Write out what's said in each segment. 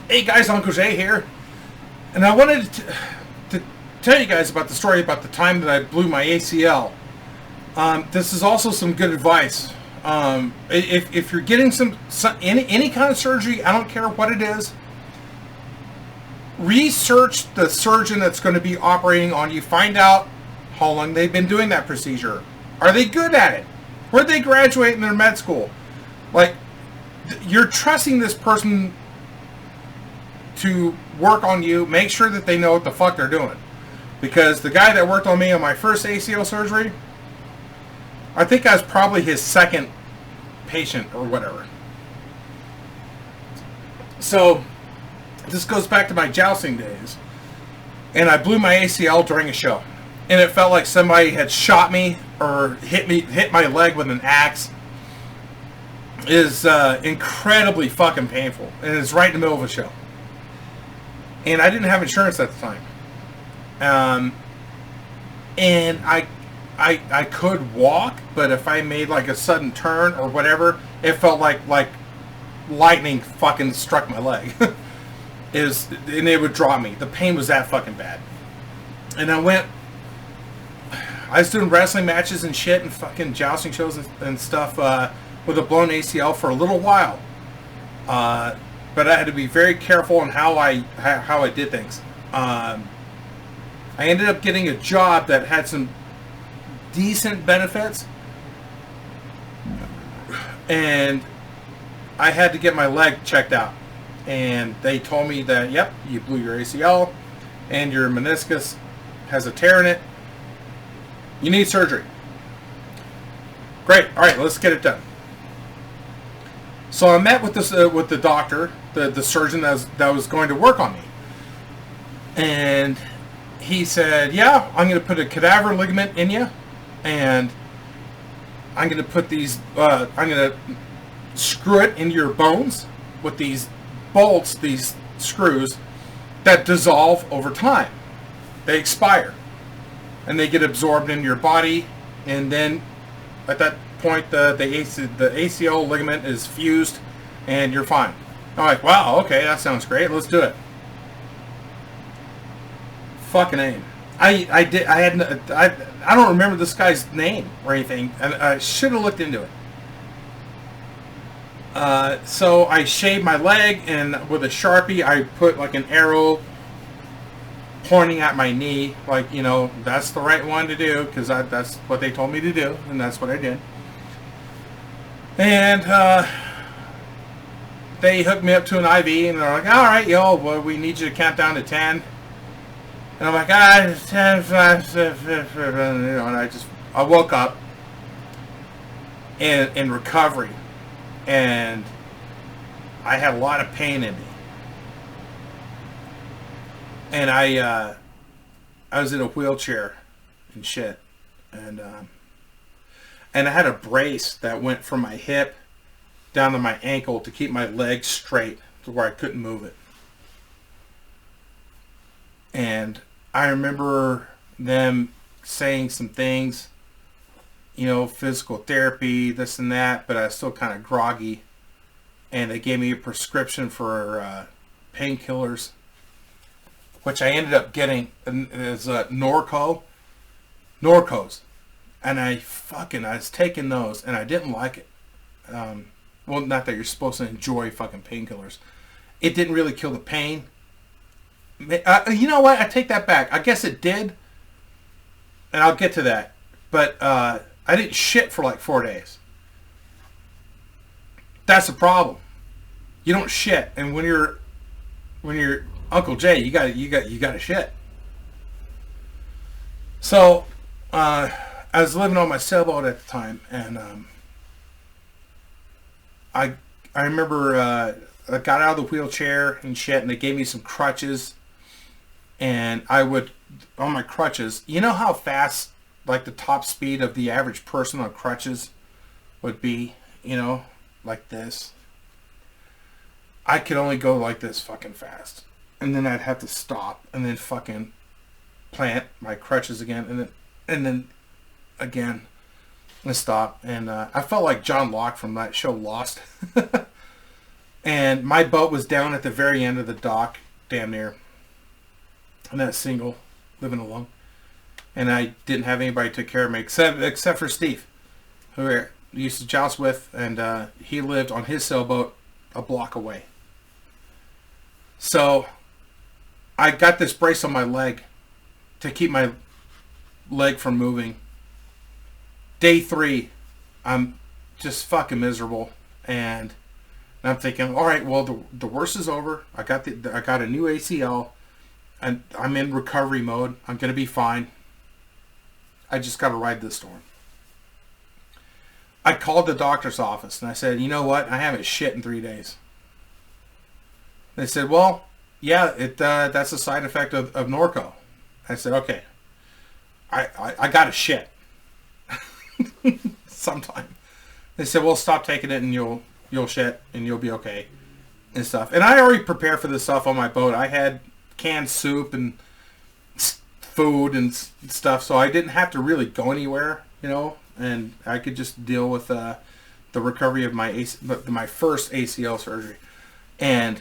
Hey guys, Uncle Jay here, and I wanted to tell you guys about the story about the time that I blew my ACL. This is also some good advice. If you're getting any kind of surgery, I don't care what it is, research the surgeon that's going to be operating on you. Find out how long they've been doing that procedure. Are they good at it? Where'd they graduate in their med school? Like, you're trusting this person to work on you. Make sure that they know what the fuck they're doing. Because the guy that worked on me on my first ACL surgery, I think I was probably his second patient or whatever. So, this goes back to my jousting days. And I blew my ACL during a show. And it felt like somebody had shot me or hit my leg with an axe. It is incredibly fucking painful. And it's right in the middle of a show. And I didn't have insurance at the time. And I could walk, but if I made like a sudden turn or whatever, it felt like lightning fucking struck my leg. And it would drop me. The pain was that fucking bad. And I was doing wrestling matches and shit and fucking jousting shows and stuff with a blown ACL for a little while. But I had to be very careful on how I did things. I ended up getting a job that had some decent benefits, and I had to get my leg checked out. And they told me that, yep, you blew your ACL, and your meniscus has a tear in it. You need surgery. Great. All right, let's get it done. So I met with the doctor, the surgeon that was going to work on me. And he said, yeah, I'm going to put a cadaver ligament in you. And I'm going to put I'm going to screw it into your bones with these bolts, these screws that dissolve over time. They expire. And they get absorbed into your body. And then at that point, the ACL ligament is fused, and you're fine. I'm like, wow, okay, that sounds great. Let's do it. Fucking A. I don't remember this guy's name or anything, and I should have looked into it. So I shaved my leg, and with a Sharpie, I put like an arrow pointing at my knee, like, you know, that's the right one to do, because that's what they told me to do, and that's what I did. And they hooked me up to an IV, and they're like, all right, yo, well, we need you to count down to 10. And I'm like, 10, 5, 6, 5, 5, and I woke up in recovery, and I had a lot of pain in me. And I was in a wheelchair and shit, and I had a brace that went from my hip down to my ankle to keep my leg straight to where I couldn't move it. And I remember them saying some things, you know, physical therapy, this and that, but I was still kind of groggy. And they gave me a prescription for painkillers, which I ended up getting as Norcos. And I was taking those, and I didn't like it. Well, not that you're supposed to enjoy fucking painkillers. It didn't really kill the pain. You know what? I take that back. I guess it did. And I'll get to that. But I didn't shit for like 4 days. That's the problem. You don't shit, and when you're Uncle Jay, you gotta shit. So I was living on my sailboat at the time, and I remember I got out of the wheelchair and shit, and they gave me some crutches, and I would, on my crutches, you know how fast like the top speed of the average person on crutches would be, you know, like this. I could only go like this fucking fast. And then I'd have to stop and then fucking plant my crutches again, and then again and stop. And I felt like John Locke from that show Lost. And my boat was down at the very end of the dock, damn near. And that's single, living alone. And I didn't have anybody to take care of me except for Steve, who I used to joust with, and he lived on his sailboat a block away. So I got this brace on my leg to keep my leg from moving. Day 3, I'm just fucking miserable, and I'm thinking, all right, well, the worst is over. I got a new ACL, and I'm in recovery mode. I'm gonna be fine. I just got to ride this storm. I called the doctor's office and I said, you know what? I haven't shit in 3 days. They said, well, yeah, that's a side effect of Norco. I said, okay, I got to shit sometime. They said, well, stop taking it and you'll shit and you'll be okay and stuff. And I already prepared for this stuff on my boat. I had canned soup and food and stuff, so I didn't have to really go anywhere, you know, and I could just deal with the recovery of my first ACL surgery. And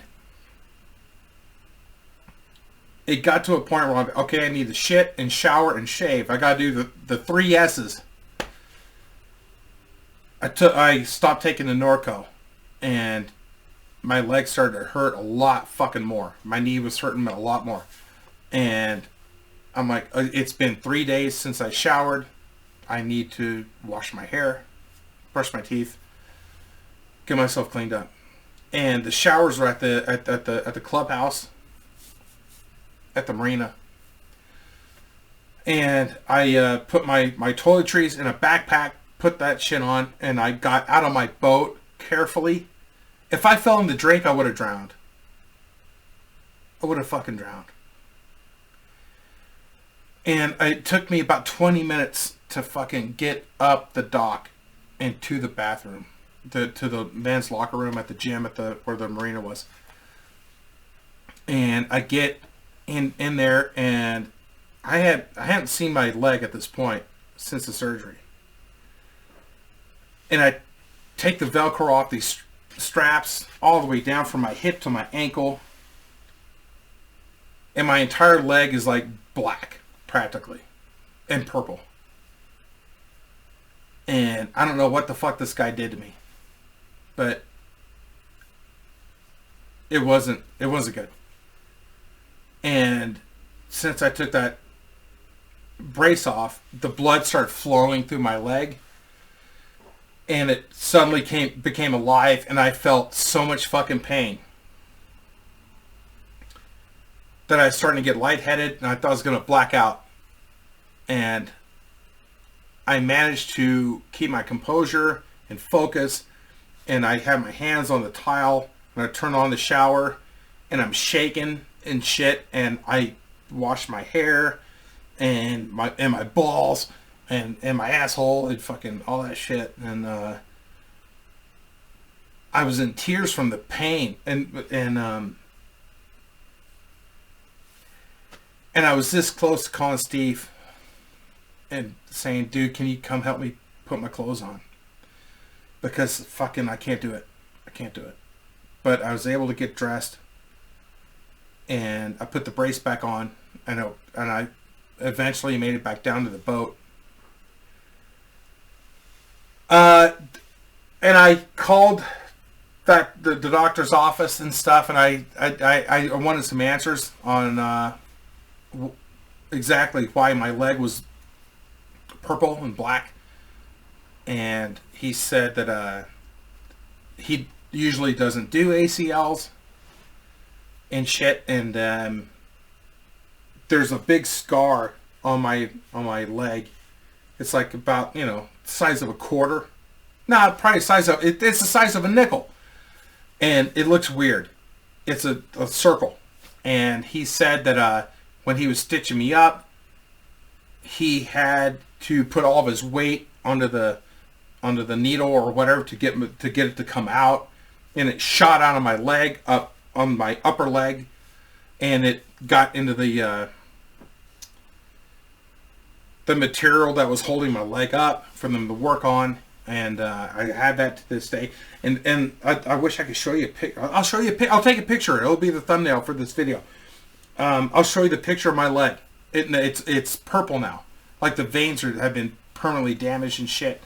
it got to a point where I'm, okay, I need to shit and shower and shave. I got to do the 3 S's. I stopped taking the Norco, and my legs started to hurt a lot fucking more. My knee was hurting a lot more, and I'm like, it's been 3 days since I showered. I need to wash my hair, brush my teeth, get myself cleaned up. And the showers were at the clubhouse, at the marina. And I put my toiletries in a backpack, put that shit on, and I got out of my boat carefully. If I fell in the drink, I would have drowned. I would have fucking drowned. And it took me about 20 minutes to fucking get up the dock and to the bathroom, to the men's locker room at the gym where the marina was. And I get in there, and I hadn't seen my leg at this point since the surgery. And I take the Velcro off these straps all the way down from my hip to my ankle, and my entire leg is like black, practically, and purple. And I don't know what the fuck this guy did to me, but it wasn't good. And since I took that brace off, the blood started flowing through my leg, and it suddenly became alive, and I felt so much fucking pain that I was starting to get lightheaded, and I thought I was going to black out. And I managed to keep my composure and focus, and I have my hands on the tile, and I turn on the shower, and I'm shaking and shit, and I wash my hair and my balls and my asshole and fucking all that shit, and I was in tears from the pain, and I was this close to calling Steve and saying, dude, can you come help me put my clothes on? Because fucking I can't do it. But I was able to get dressed, and I put the brace back on, and I eventually made it back down to the boat. And I called the doctor's office and stuff, and I wanted some answers on exactly why my leg was purple and black. And he said that he usually doesn't do ACLs and shit, and there's a big scar on my leg. It's like about, the size of a quarter. No, probably it's the size of a nickel, and it looks weird. It's a circle. And he said that when he was stitching me up, he had to put all of his weight onto the needle or whatever to get it to come out, and it shot out of my leg, up on my upper leg, and it got into the material that was holding my leg up for them to work on, And I have that to this day. And I wish I could show you a pic. I'll show you a pic. I'll take a picture. It'll be the thumbnail for this video. I'll show you the picture of my leg. It's purple now. Like the veins have been permanently damaged and shit.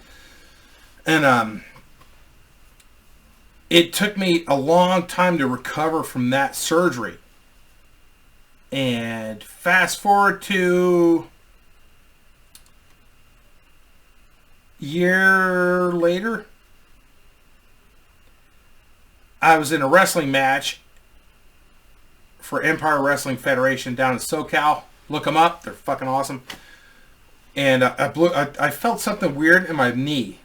And it took me a long time to recover from that surgery. And fast forward to year later, I was in a wrestling match for Empire Wrestling Federation down in SoCal. Look them up; they're fucking awesome. And I felt something weird in my knee.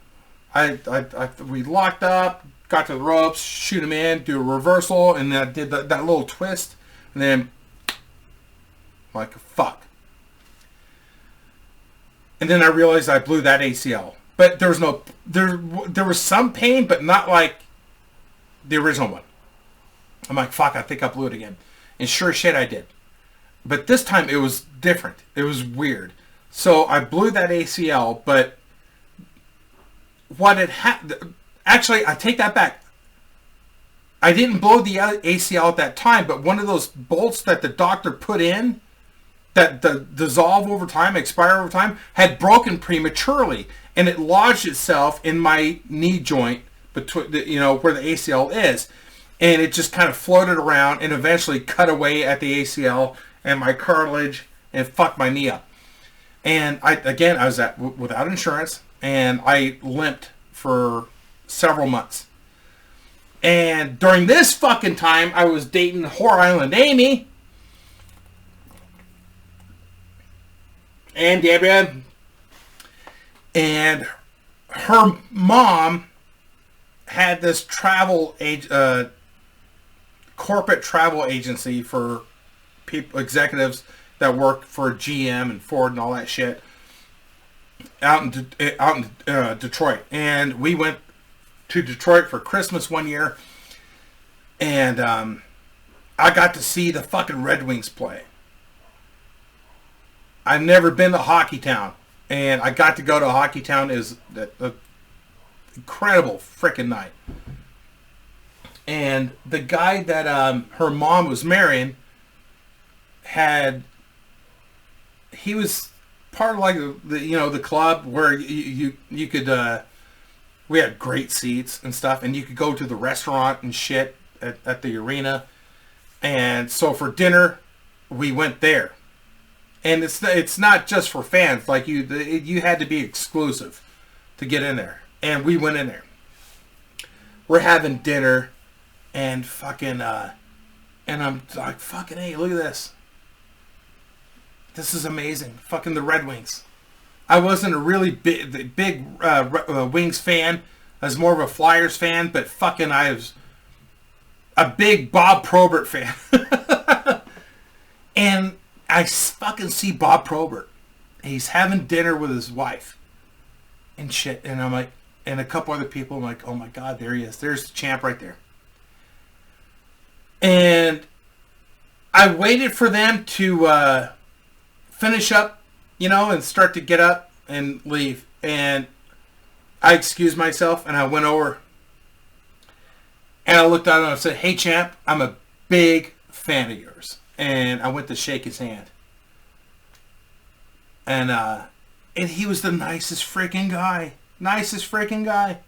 We locked up, got to the ropes, shoot him in, do a reversal, and then I did that little twist, and then like fuck. And then I realized I blew that ACL. But there was some pain, but not like the original one. I'm like, fuck, I think I blew it again. And sure as shit I did. But this time it was different. It was weird. So I blew that ACL, but what it had... Actually, I take that back. I didn't blow the ACL at that time, but one of those bolts that the doctor put in that dissolve over time, expire over time, had broken prematurely, and it lodged itself in my knee joint between, where the ACL is, and it just kind of floated around and eventually cut away at the ACL and my cartilage and fucked my knee up. And I was without insurance, and I limped for several months. And during this fucking time, I was dating Whore Island Amy. And Deborah, and her mom had this corporate travel agency for executives that work for GM and Ford and all that shit out in Detroit. And we went to Detroit for Christmas one year, and I got to see the fucking Red Wings play. I've never been to Hockey Town, and I got to go to Hockey Town. Is an incredible freaking night. And the guy that her mom was marrying he was part of like the club where you could we had great seats and stuff, and you could go to the restaurant and shit at the arena. And so for dinner, we went there. And it's not just for fans. Like you had to be exclusive to get in there. And we went in there. We're having dinner, and fucking and I'm like, fucking hey, look at this. This is amazing. Fucking the Red Wings. I wasn't a really big Wings fan. I was more of a Flyers fan, but fucking I was a big Bob Probert fan. And I fucking see Bob Probert. He's having dinner with his wife and shit. And I'm like, and a couple other people, I'm like, oh my God, there he is. There's the champ right there. And I waited for them to finish up, and start to get up and leave. And I excused myself, and I went over. And I looked at him and I said, hey champ, I'm a big fan of yours. And I went to shake his hand. And he was the nicest freaking guy. Nicest freaking guy.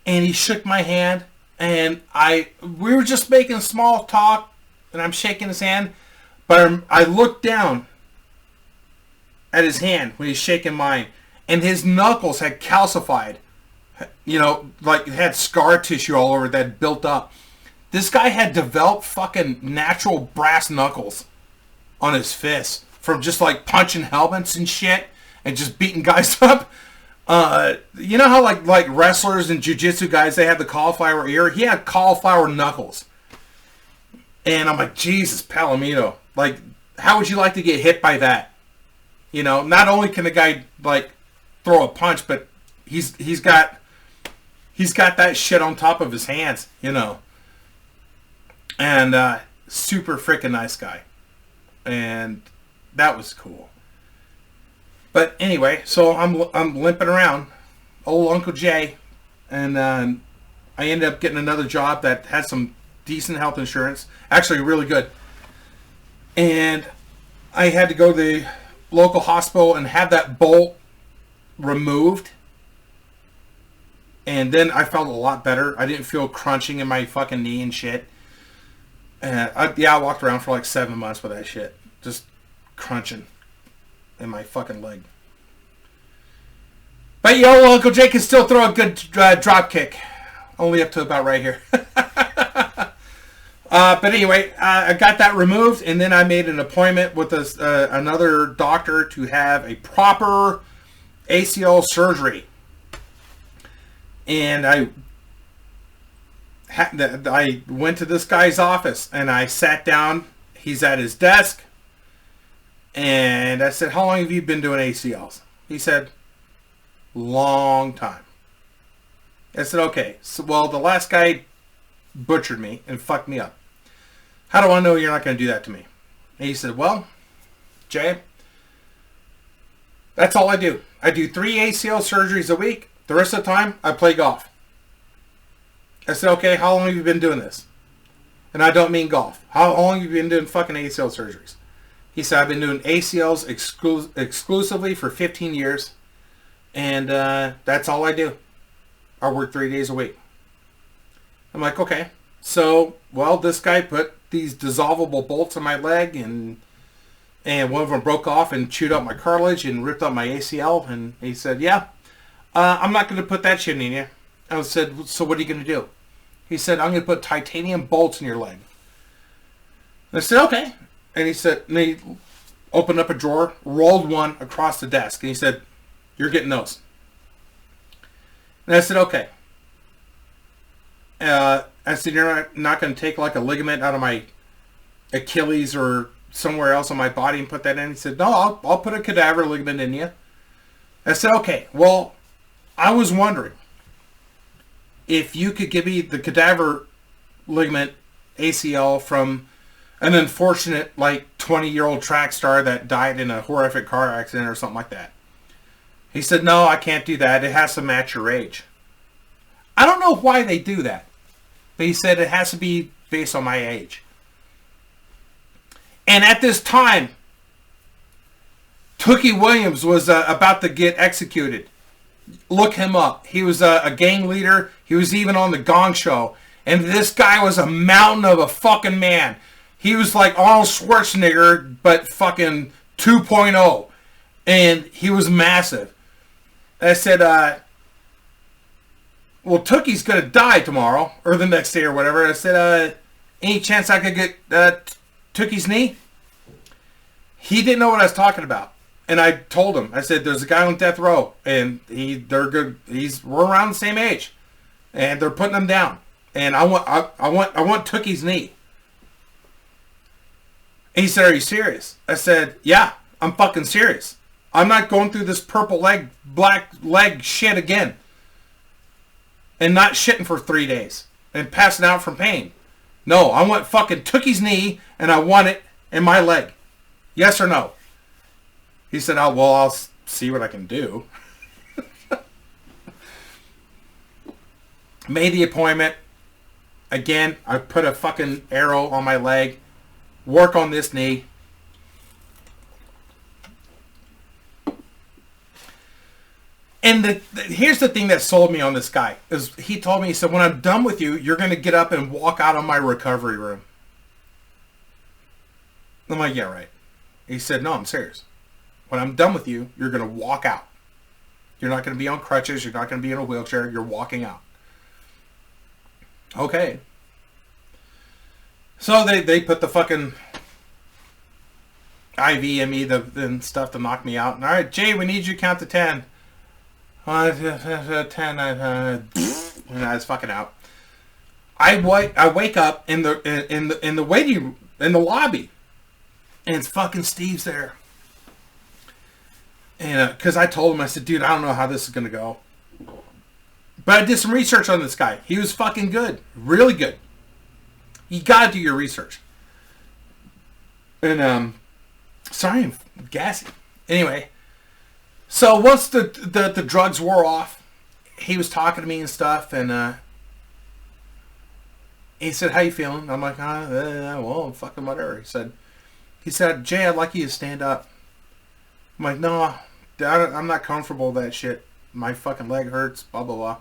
And he shook my hand. And we were just making small talk. And I'm shaking his hand. But I looked down at his hand when he's shaking mine. And his knuckles had calcified. Like it had scar tissue all over that had built up. This guy had developed fucking natural brass knuckles on his fists from just like punching helmets and shit and just beating guys up. You know how like wrestlers and jiu-jitsu guys, they have the cauliflower ear? He had cauliflower knuckles. And I'm like, Jesus, Palomino. Like, how would you like to get hit by that? Not only can the guy like throw a punch, but he's got that shit on top of his hands, And super freaking nice guy. And that was cool. But anyway, so I'm limping around. old Uncle Jay, and I ended up getting another job that had some decent health insurance, actually really good. And I had to go to the local hospital and have that bolt removed. And then I felt a lot better. I didn't feel crunching in my fucking knee and shit. And I walked around for like 7 months with that shit. Just crunching in my fucking leg. But yo, Uncle Jay can still throw a good drop kick. Only up to about right here. But anyway, I got that removed, and then I made an appointment with another doctor to have a proper ACL surgery. And I went to this guy's office, and I sat down. He's at his desk, and I said, "How long have you been doing ACLs?" He said, "Long time." I said, "Okay, so, well, the last guy butchered me and fucked me up. How do I know you're not going to do that to me?" And he said, "Well, Jay, that's all I do. I do 3 ACL surgeries a week. The rest of the time, I play golf." I said, "Okay, how long have you been doing this?" And I don't mean golf. How long have you been doing fucking ACL surgeries? He said, "I've been doing ACLs exclusively for 15 years. And that's all I do. I work 3 days a week." I'm like, okay. So, well, this guy put these dissolvable bolts in my leg, and one of them broke off and chewed up my cartilage and ripped up my ACL. And he said, "Yeah, I'm not going to put that shit in you." I said, "So what are you going to do?" He said, "I'm going to put titanium bolts in your leg." And I said, "Okay." And he said, and he opened up a drawer, rolled one across the desk, and he said, "You're getting those." And I said, "Okay." I said, "You're not going to take like a ligament out of my Achilles or somewhere else on my body and put that in?" He said, "No, I'll put a cadaver ligament in you." I said, "Okay, well, I was wondering if you could give me the cadaver ligament ACL from an unfortunate like 20-year-old track star that died in a horrific car accident or something like that." He said, "No, I can't do that. It has to match your age." I don't know why they do that, but he said it has to be based on my age. And at this time, Tookie Williams was about to get executed. Look him up. He was a gang leader. He was even on the Gong Show. And this guy was a mountain of a fucking man. He was like Arnold Schwarzenegger, but fucking 2.0. And he was massive. I said, "Well, Tookie's going to die tomorrow, or the next day or whatever." I said, "Any chance I could get Tookie's knee?" He didn't know what I was talking about. And I told him, I said, "There's a guy on death row, and they're good. We're around the same age, and they're putting him down. And I want Tookie's knee." And he said, "Are you serious?" I said, "Yeah, I'm fucking serious. I'm not going through this purple leg, black leg shit again, and not shitting for 3 days and passing out from pain. No, I want fucking Tookie's knee, and I want it in my leg. Yes or no?" He said, "Oh, well, I'll see what I can do." Made the appointment. Again, I put a fucking arrow on my leg. Work on this knee. And here's the thing that sold me on this guy. Is he told me, he said, "When I'm done with you, you're going to get up and walk out of my recovery room." I'm like, "Yeah, right." He said, "No, I'm serious. When I'm done with you, you're going to walk out. You're not going to be on crutches. You're not going to be in a wheelchair. You're walking out." Okay. So they put the fucking IV in me and stuff to knock me out. And, "All right, Jay, we need you to count to 10. 10. And I was fucking out. I wake up in the waiting in the lobby, and it's fucking Steve's there. And because I told him, I said, "Dude, I don't know how this is gonna go, but I did some research on this guy. He was fucking good, really good. You gotta do your research." And sorry, I'm gassy. Anyway, so once the drugs wore off, he was talking to me and stuff, and he said, "How you feeling?" I'm like, well, fucking whatever. He said, "Jay, I'd like you to stand up." I'm like, "No, I'm not comfortable with that shit. My fucking leg hurts, blah, blah, blah."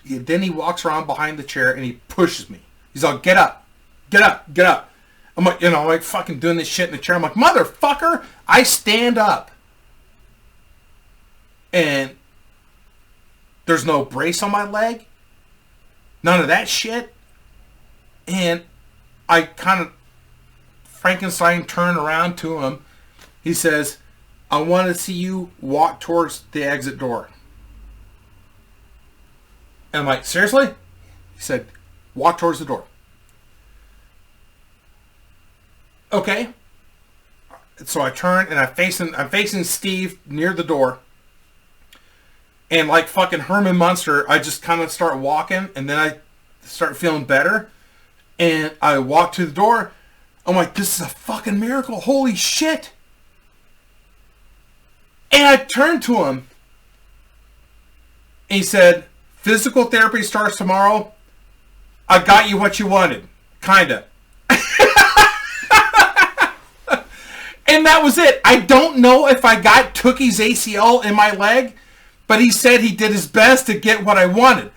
Then he walks around behind the chair and he pushes me. He's like, "Get up, get up, get up." I'm like, like fucking doing this shit in the chair. I'm like, "Motherfucker," I stand up. And there's no brace on my leg. None of that shit. And I kind of Frankenstein turn around to him. He says, "I want to see you walk towards the exit door." And I'm like, "Seriously?" He said, "Walk towards the door." Okay. So I turn and I'm facing Steve near the door. And like fucking Herman Munster, I just kind of start walking, and then I start feeling better. And I walk to the door. I'm like, "This is a fucking miracle. Holy shit." And I turned to him. And he said, "Physical therapy starts tomorrow. I got you what you wanted." Kinda. And that was it. I don't know if I got Tookie's ACL in my leg, but he said he did his best to get what I wanted.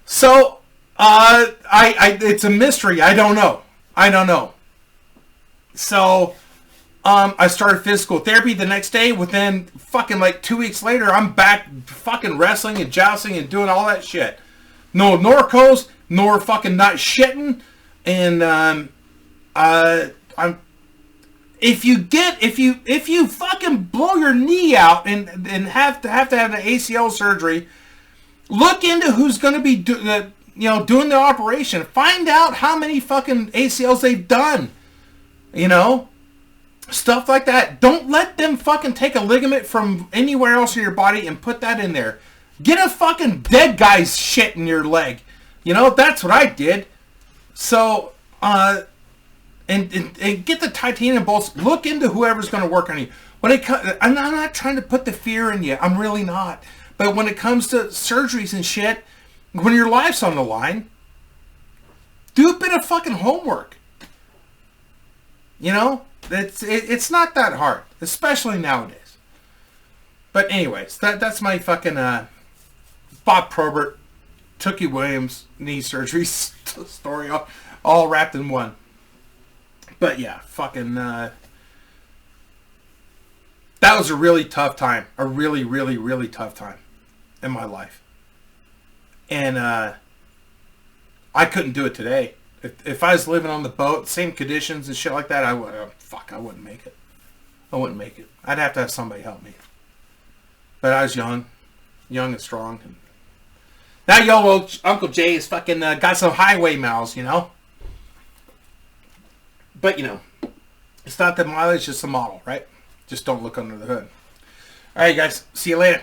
So, it's a mystery. I don't know. So, I started physical therapy the next day. Within fucking like 2 weeks later, I'm back fucking wrestling and jousting and doing all that shit. No Norcos, nor fucking not shitting. And, if you fucking blow your knee out and have to have an ACL surgery, look into who's going to be doing the operation. Find out how many fucking ACLs they've done. Stuff like that. Don't let them fucking take a ligament from anywhere else in your body and put that in there. Get a fucking dead guy's shit in your leg. That's what I did. So, and get the titanium bolts. Look into whoever's going to work on you. I'm not trying to put the fear in you. I'm really not. But when it comes to surgeries and shit, when your life's on the line, do a bit of fucking homework. It's not that hard, especially nowadays. But anyways, that's my fucking Bob Probert, Tookie Williams knee surgery story all wrapped in one. But yeah, fucking that was a really tough time. A really, really, really tough time in my life. And I couldn't do it today. If I was living on the boat, same conditions and shit like that, I wouldn't make it. I wouldn't make it. I'd have to have somebody help me. But I was young and strong. And now YOLO Uncle Jay is fucking got some highway miles, But, it's not the mileage, it's the model, right? Just don't look under the hood. All right, guys. See you later.